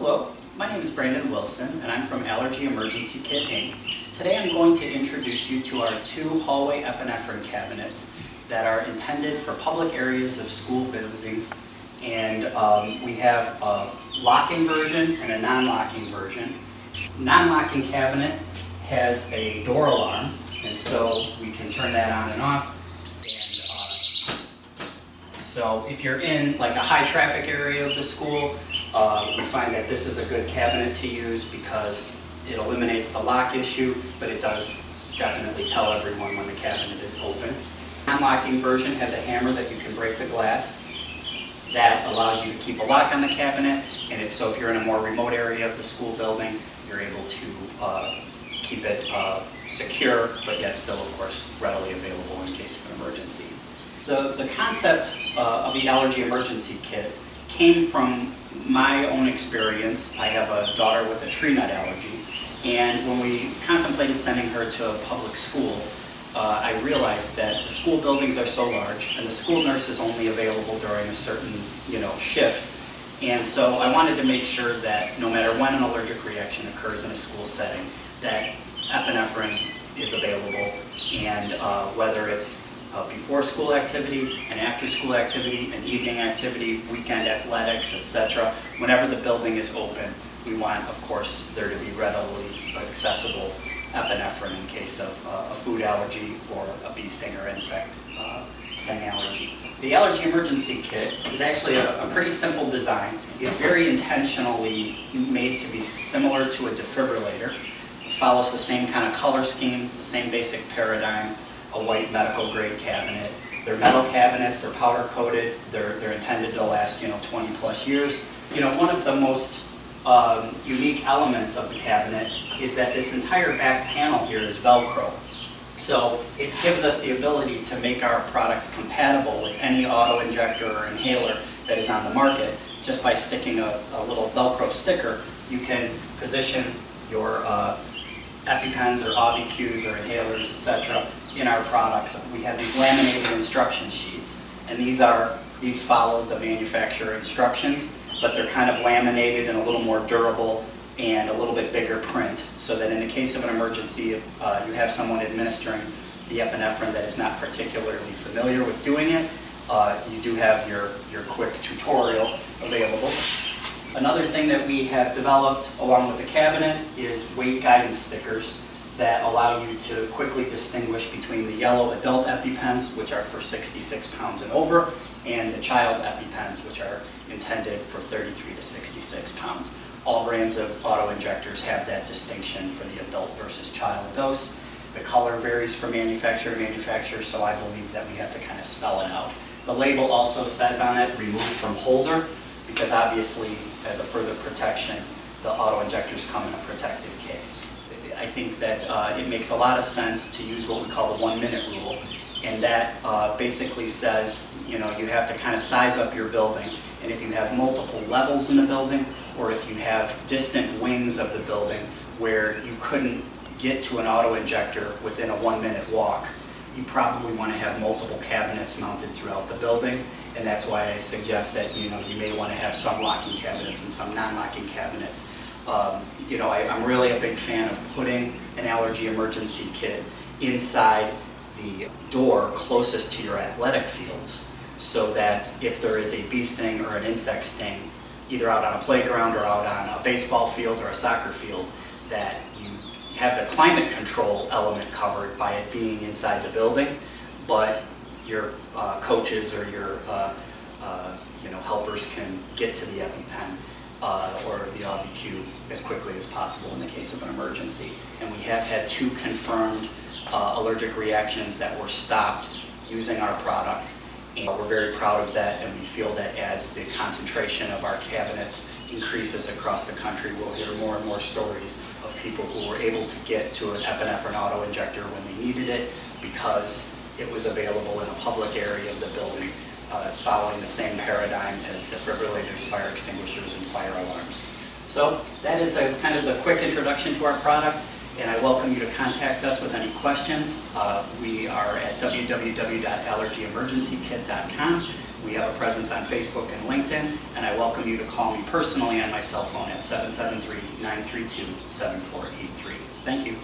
Hello, my name is Brandon Wilson and I'm from Allergy Emergency Kit, Inc. Today I'm going to introduce you to our two hallway epinephrine cabinets that are intended for public areas of school buildings. And we have a locking version and a non-locking version. Non-locking cabinet has a door alarm, and so we can turn that on and off. So if you're in like a high traffic area of the school, we find that this is a good cabinet to use because it eliminates the lock issue, but it does definitely tell everyone when the cabinet is open. The non-locking version has a hammer that you can break the glass. That allows you to keep a lock on the cabinet, and if you're in a more remote area of the school building, you're able to keep it secure, but yet still, of course, readily available in case of an emergency. The concept of the Allergy Emergency Kit came from my own experience. I have a daughter with a tree nut allergy, and when we contemplated sending her to a public school, I realized that the school buildings are so large and the school nurse is only available during a certain shift. And so I wanted to make sure that no matter when an allergic reaction occurs in a school setting, that epinephrine is available, and whether it's before school activity, an after school activity, an evening activity, weekend athletics, etc. Whenever the building is open, we want, of course, there to be readily accessible epinephrine in case of a food allergy or a bee sting or insect sting allergy. The Allergy Emergency Kit is actually a pretty simple design. It's very intentionally made to be similar to a defibrillator. It follows the same kind of color scheme, the same basic paradigm, a white medical grade cabinet. They're metal cabinets, they're powder coated, they're intended to last 20 plus years. One of the most unique elements of the cabinet is that this entire back panel here is Velcro. So it gives us the ability to make our product compatible with any auto-injector or inhaler that is on the market. Just by sticking a little Velcro sticker, you can position your EpiPens or AUVI-Qs or inhalers, etc. in our products. We have these laminated instruction sheets, and these follow the manufacturer instructions, but they're kind of laminated and a little more durable and a little bit bigger print, so that in the case of an emergency, if you have someone administering the epinephrine that is not particularly familiar with doing it, you do have your quick tutorial available. Another thing that we have developed along with the cabinet is weight guidance stickers that allow you to quickly distinguish between the yellow adult EpiPens, which are for 66 pounds and over, and the child EpiPens, which are intended for 33 to 66 pounds. All brands of auto-injectors have that distinction for the adult versus child dose. The color varies from manufacturer to manufacturer, so I believe that we have to kind of spell it out. The label also says on it, removed from holder, because obviously, as a further protection, the auto-injectors come in a protective case. I think that it makes a lot of sense to use what we call the 1-minute rule, and that basically says, you have to kind of size up your building, and if you have multiple levels in the building, or if you have distant wings of the building where you couldn't get to an auto-injector within a 1-minute walk, you probably want to have multiple cabinets mounted throughout the building, and that's why I suggest that you may want to have some locking cabinets and some non-locking cabinets. I'm really a big fan of putting an Allergy Emergency Kit inside the door closest to your athletic fields, so that if there is a bee sting or an insect sting, either out on a playground or out on a baseball field or a soccer field, that you have the climate control element covered by it being inside the building, but your coaches or your helpers can get to the EpiPen or the AUVI-Q as quickly as possible in the case of an emergency. And we have had 2 confirmed allergic reactions that were stopped using our product. And we're very proud of that, and we feel that as the concentration of our cabinets increases across the country, we'll hear more and more stories of people who were able to get to an epinephrine auto-injector when they needed it because it was available in a public area of the building, following the same paradigm as defibrillators, fire extinguishers, and fire alarms. So that is kind of the quick introduction to our product. And I welcome you to contact us with any questions. We are at www.allergyemergencykit.com. We have a presence on Facebook and LinkedIn, and I welcome you to call me personally on my cell phone at 773-932-7483. Thank you.